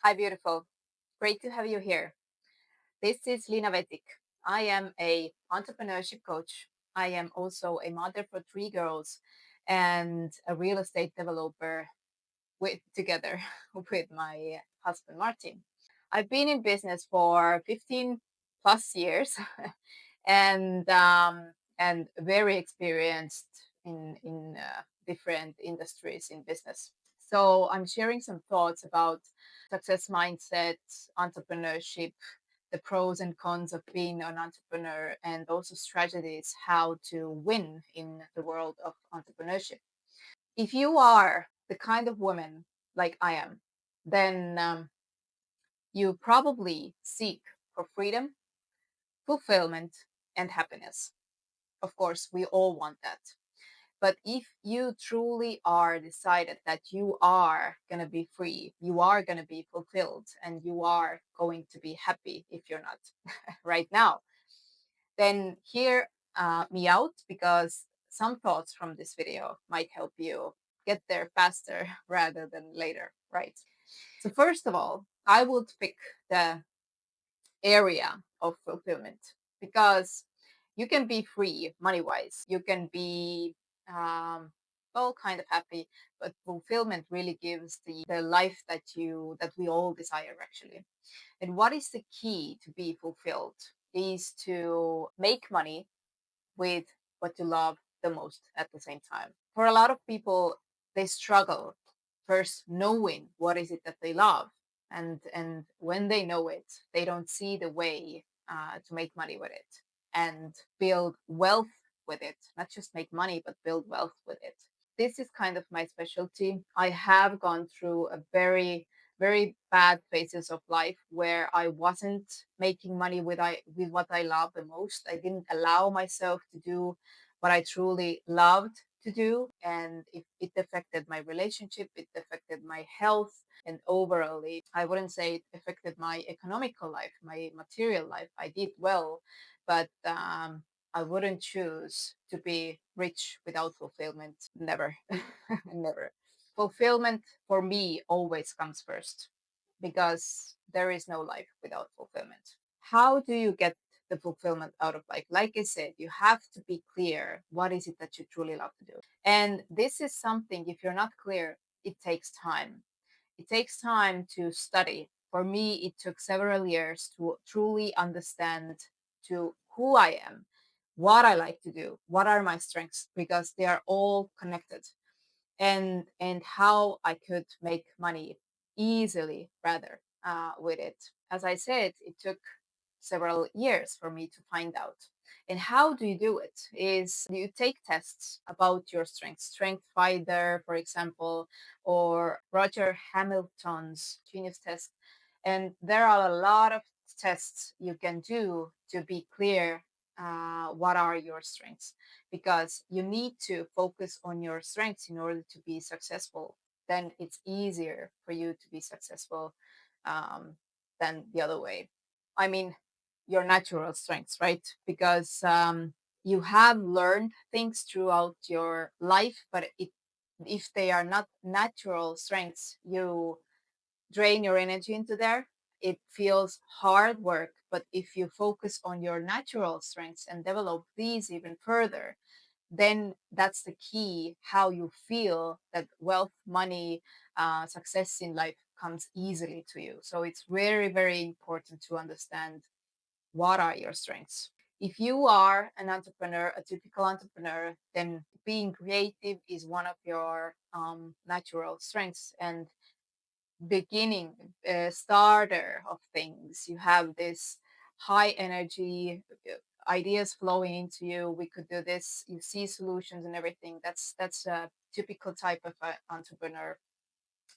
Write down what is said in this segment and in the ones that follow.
Hi, beautiful. Great to have you here. This is Liina Vettik. I am a entrepreneurship coach. I am also a mother for three girls and a real estate developer together with my husband Martin. I've been in business for 15 plus years and very experienced in different industries in business. So I'm sharing some thoughts about success mindset, entrepreneurship, the pros and cons of being an entrepreneur, and also strategies how to win in the world of entrepreneurship. If you are the kind of woman like I am, then you probably seek for freedom, fulfillment, and happiness. Of course, we all want that. But if you truly are decided that you are going to be free, you are going to be fulfilled, and you are going to be happy if you're not right now, then hear me out because some thoughts from this video might help you get there faster rather than later, right? So, first of all, I would pick the area of fulfillment because you can be free money wise, you can be well kind of happy, but fulfillment really gives the life that we all desire actually. And what is the key to be fulfilled is to make money with what you love the most at the same time. For a lot of people, they struggle first knowing what is it that they love, and when they know it, they don't see the way to make money with it and build wealth with it. Not just make money, but build wealth with it. This is kind of my specialty. I have gone through a very bad phases of life where I wasn't making money with what I love the most. I didn't allow myself to do what I truly loved to do, and it affected my relationship, it affected my health, and overall, I wouldn't say it affected my economical life, my material life. I did well, but I wouldn't choose to be rich without fulfillment. Never, never. Fulfillment for me always comes first because there is no life without fulfillment. How do you get the fulfillment out of life? Like I said, you have to be clear what is it that you truly love to do. And this is something, if you're not clear, it takes time. It takes time to study. For me, it took several years to truly understand to who I am, what I like to do, what are my strengths, because they are all connected, and how I could make money easily rather with it. As I said, it took several years for me to find out. And how do you do it? Is you take tests about your strengths, Strength Finder, for example, or Roger Hamilton's Genius Test. And there are a lot of tests you can do to be clear what are your strengths, because you need to focus on your strengths in order to be successful. Then it's easier for you to be successful um, than the other way. I mean, your natural strengths, right? Because you have learned things throughout your life, but if they are not natural strengths, you drain your energy into there. It feels hard work, but if you focus on your natural strengths and develop these even further, then that's the key how you feel that wealth, money, success in life comes easily to you. So it's very important to understand what are your strengths. If you are an entrepreneur, a typical entrepreneur, then being creative is one of your natural strengths, and beginning starter of things. You have this high energy, ideas flowing into you. We could do this. You see solutions and everything. That's a typical type of entrepreneur.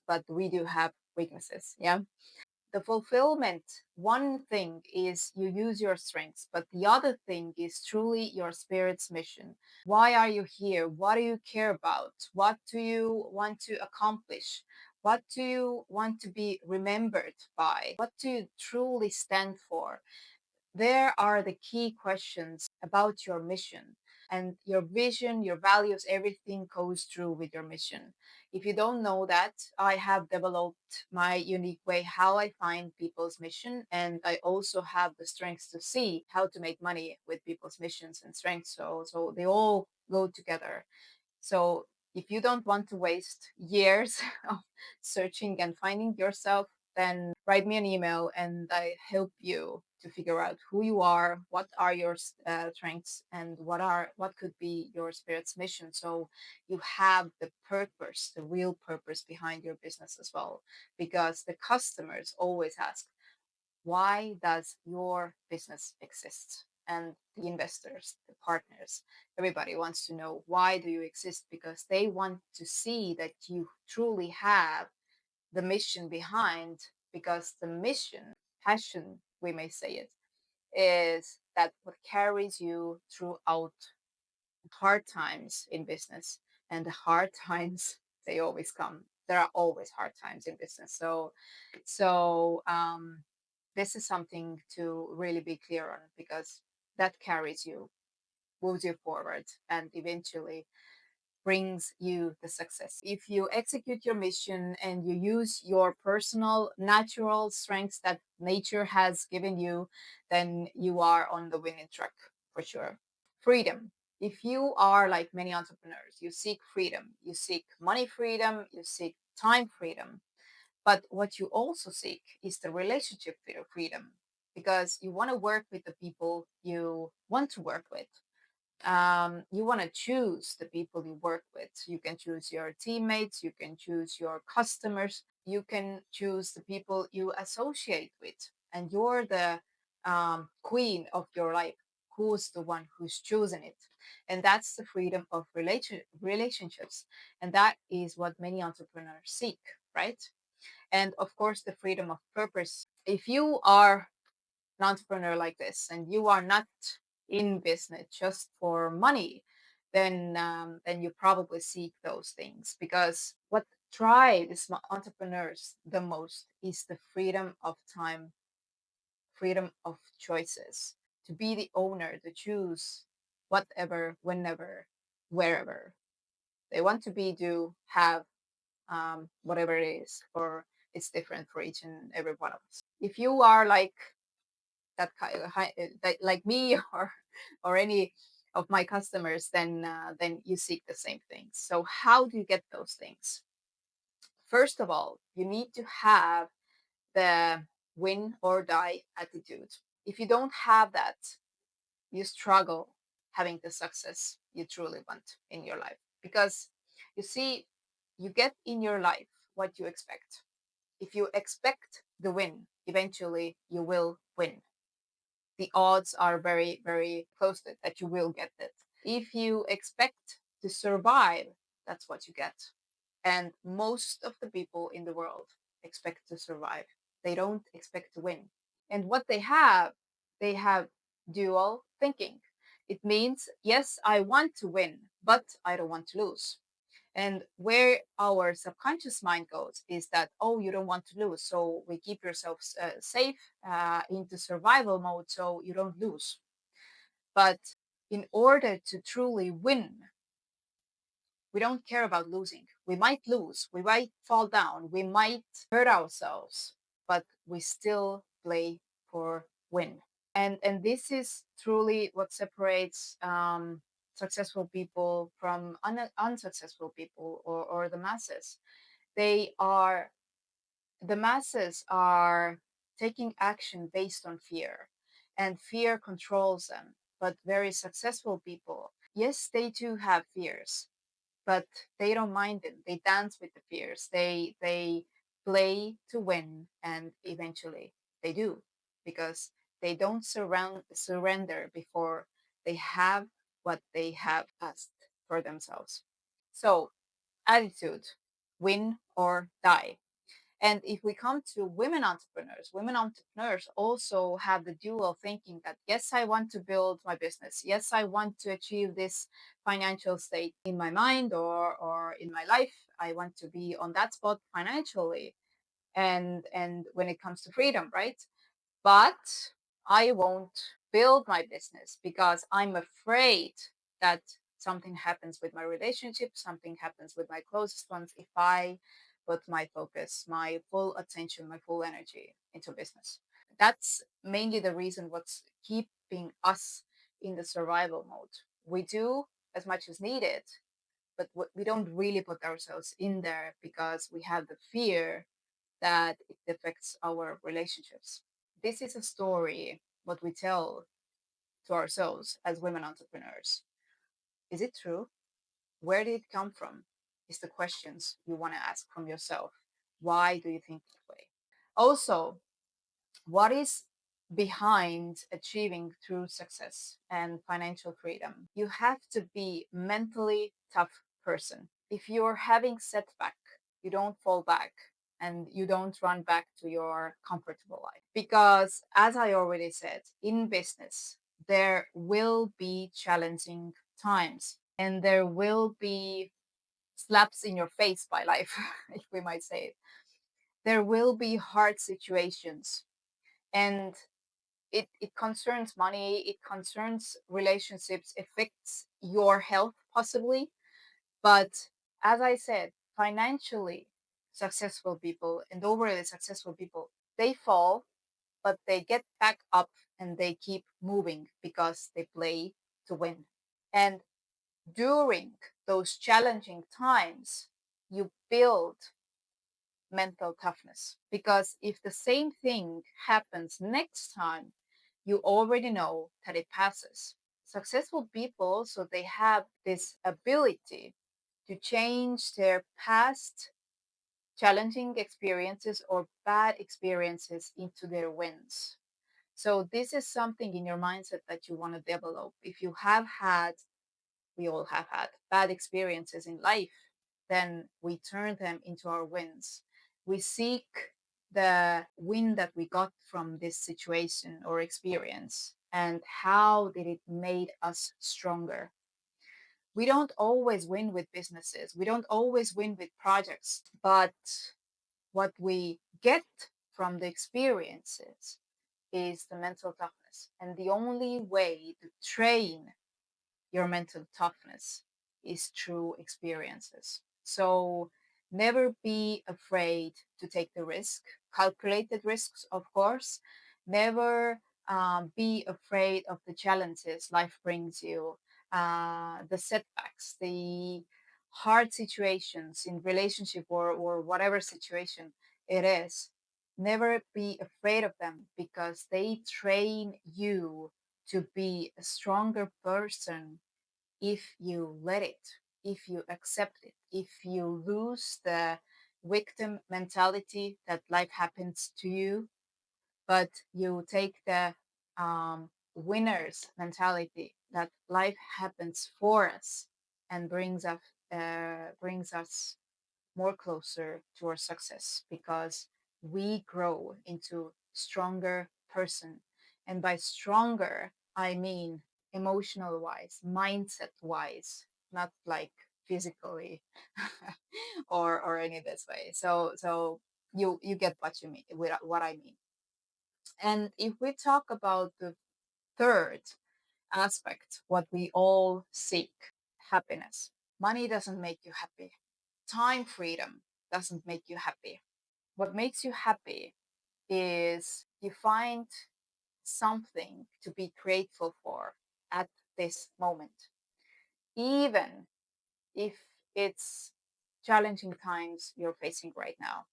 But we do have weaknesses. Yeah. The fulfillment, one thing is you use your strengths, but the other thing is truly your spirit's mission. Why are you here? What do you care about? What do you want to accomplish? What do you want to be remembered by? What do you truly stand for? There are the key questions about your mission. And your vision, your values, everything goes through with your mission. If you don't know that, I have developed my unique way how I find people's mission, and I also have the strengths to see how to make money with people's missions and strengths. So they all go together. So if you don't want to waste years of searching and finding yourself, then write me an email and I help you to figure out who you are, what are your strengths, and what could be your spirit's mission. So you have the purpose, the real purpose behind your business as well, because the customers always ask, why does your business exist? And the investors, the partners, everybody wants to know, why do you exist? Because they want to see that you truly have the mission behind. Because the mission, passion, we may say it, is that what carries you throughout hard times in business. And the hard times, they always come. There are always hard times in business. So this is something to really be clear on, because that carries you, moves you forward, and eventually brings you the success. If you execute your mission and you use your personal natural strengths that nature has given you, then you are on the winning track for sure. Freedom. If you are like many entrepreneurs, you seek freedom, you seek money freedom, you seek time freedom. But what you also seek is the relationship freedom, because you want to work with the people you want to work with. You want to choose the people you work with. You can choose your teammates, you can choose your customers, you can choose the people you associate with, and you're the queen of your life. Who's the one who's choosing it? And that's the freedom of relationships. And that is what many entrepreneurs seek, right? And of course, the freedom of purpose. If you are an entrepreneur like this and you are not in business just for money, then you probably seek those things, because what drives entrepreneurs the most is the freedom of time, freedom of choices, to be the owner, to choose whatever, whenever, wherever they want to be, to have whatever it is, or it's different for each and every one of us. If you are like that kind of like me or any of my customers, then you seek the same things. So how do you get those things? First of all, you need to have the win or die attitude. If you don't have that, you struggle having the success you truly want in your life. Because you see, you get in your life what you expect. If you expect the win, eventually you will win. The odds are very, very close to it that you will get it. If you expect to survive, that's what you get. And most of the people in the world expect to survive. They don't expect to win. And what they have dual thinking. It means, yes, I want to win, but I don't want to lose. And where our subconscious mind goes is that, oh, you don't want to lose. So we keep yourself safe into survival mode so you don't lose. But in order to truly win, we don't care about losing. We might lose, we might fall down, we might hurt ourselves, but we still play for win. And this is truly what separates successful people from unsuccessful people, or the masses. They are The masses are taking action based on fear, and fear controls them. But very successful people, yes, they do have fears, but they don't mind them. They dance with the fears. They play to win, and eventually they do, because they don't surrender before they have what they have asked for themselves. So, attitude, win or die. And if we come to women entrepreneurs also have the dual thinking that, yes, I want to build my business. Yes, I want to achieve this financial state in my mind, or in my life. I want to be on that spot financially. And when it comes to freedom, right? But I won't build my business because I'm afraid that something happens with my relationship, something happens with my closest ones if I put my focus, my full attention, my full energy into business. That's mainly the reason what's keeping us in the survival mode. We do as much as needed, but we don't really put ourselves in there because we have the fear that it affects our relationships. This is a story what we tell to ourselves as women entrepreneurs. Is it true? Where did it come from? Is the questions you want to ask from yourself. Why do you think that way? Also, what is behind achieving true success and financial freedom? You have to be mentally tough person. If you're having setback, you don't fall back and you don't run back to your comfortable life. Because as I already said, in business, there will be challenging times and there will be slaps in your face by life, if we might say it. There will be hard situations and it concerns money, it concerns relationships, affects your health possibly. But as I said, financially successful people and overly successful people, they fall, but they get back up and they keep moving because they play to win. And during those challenging times, you build mental toughness because if the same thing happens next time, you already know that it passes. Successful people, so they have this ability to change their past challenging experiences or bad experiences into their wins. So this is something in your mindset that you want to develop. If you have had, we all have had bad experiences in life, then we turn them into our wins. We seek the win that we got from this situation or experience and how did it made us stronger. We don't always win with businesses, we don't always win with projects, but what we get from the experiences is the mental toughness. And the only way to train your mental toughness is through experiences. So never be afraid to take the risk, calculated risks, of course. Never be afraid of the challenges life brings you, the setbacks, the hard situations in relationship or whatever situation it is. Never be afraid of them because they train you to be a stronger person if you let it, if you accept it, if you lose the victim mentality that life happens to you, but you take the winner's mentality that life happens for us and brings us more closer to our success because we grow into stronger person. And by stronger, I mean emotional wise, mindset wise, not like physically or any this way. So you get what you mean, what I mean. And if we talk about the third aspect, what we all seek, happiness. Money doesn't make you happy. Time freedom doesn't make you happy. What makes you happy is you find something to be grateful for at this moment, even if it's challenging times you're facing right now.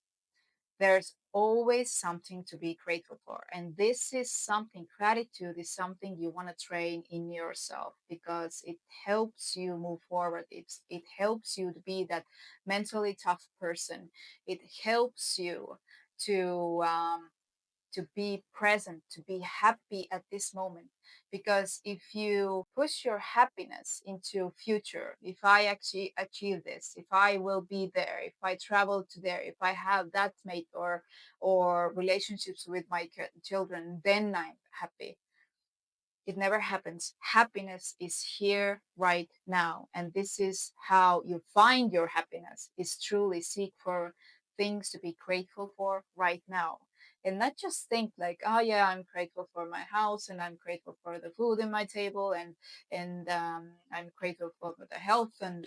There's always something to be grateful for. And this is something, gratitude is something you want to train in yourself because it helps you move forward. It helps you to be that mentally tough person. It helps you to be present, to be happy at this moment. Because if you push your happiness into future, if I actually achieve this, if I will be there, if I travel to there, if I have that mate or relationships with my children, then I'm happy. It never happens. Happiness is here right now. And this is how you find your happiness, is truly seek for things to be grateful for right now. and not just think like, oh yeah, I'm grateful for my house and I'm grateful for the food in my table and I'm grateful for the health and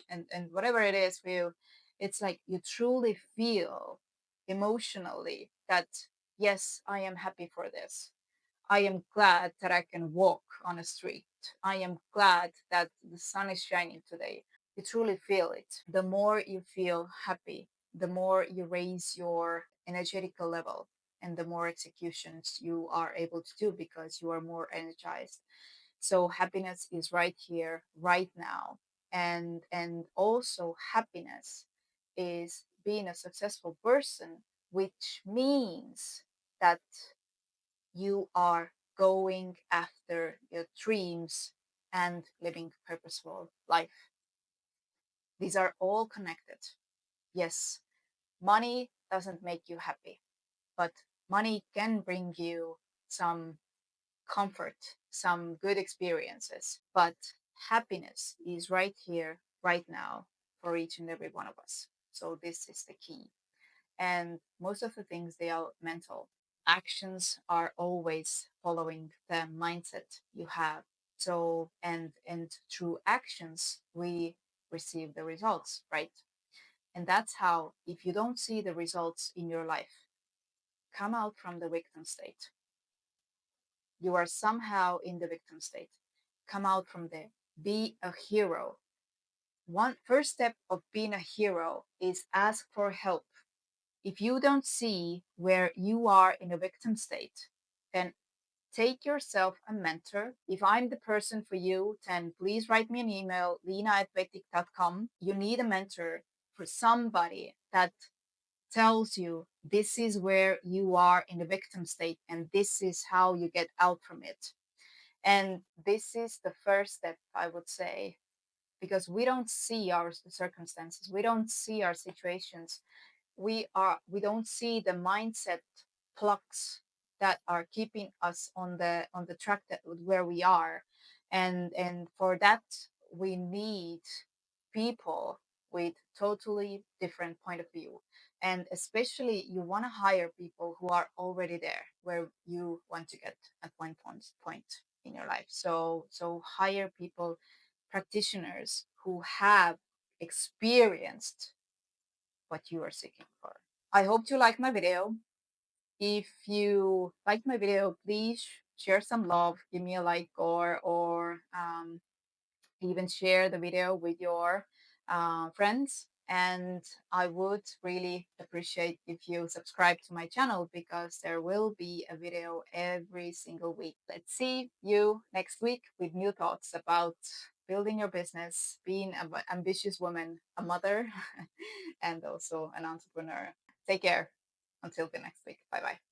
whatever it is for you. It's like you truly feel emotionally that yes, I am happy for this. I am glad that I can walk on a street. I am glad that the sun is shining today. You truly feel it. The more you feel happy, the more you raise your energetical level and the more executions you are able to do because you are more energized. So happiness is right here, right now. And also happiness is being a successful person, which means that you are going after your dreams and living purposeful life. These are all connected. Yes, money doesn't make you happy, but money can bring you some comfort, some good experiences. But happiness is right here, right now, for each and every one of us. So this is the key. And most of the things, they are mental. Actions are always following the mindset you have. So and through actions we receive the results, right? And that's how, if you don't see the results in your life, come out from the victim state. You are somehow in the victim state. Come out from there. Be a hero. One first step of being a hero is ask for help. If you don't see where you are in a victim state, then take yourself a mentor. If I'm the person for you, then please write me an email, liina@vettik.com. You need a mentor, for somebody that tells you this is where you are in the victim state and this is how you get out from it. And this is the first step, I would say, because we don't see our circumstances, we don't see our situations, we don't see the mindset clocks that are keeping us on the track that where we are. And for that we need people with totally different point of view, and especially you want to hire people who are already there where you want to get at one point in your life. So hire people, practitioners who have experienced what you are seeking for. I hope you like my video. If you like my video, please share some love, give me a like, or even share the video with your friends. And I would really appreciate if you subscribe to my channel because there will be a video every single week. Let's see you next week with new thoughts about building your business, being an ambitious woman, a mother, and also an entrepreneur. Take care. Until the next week. Bye bye.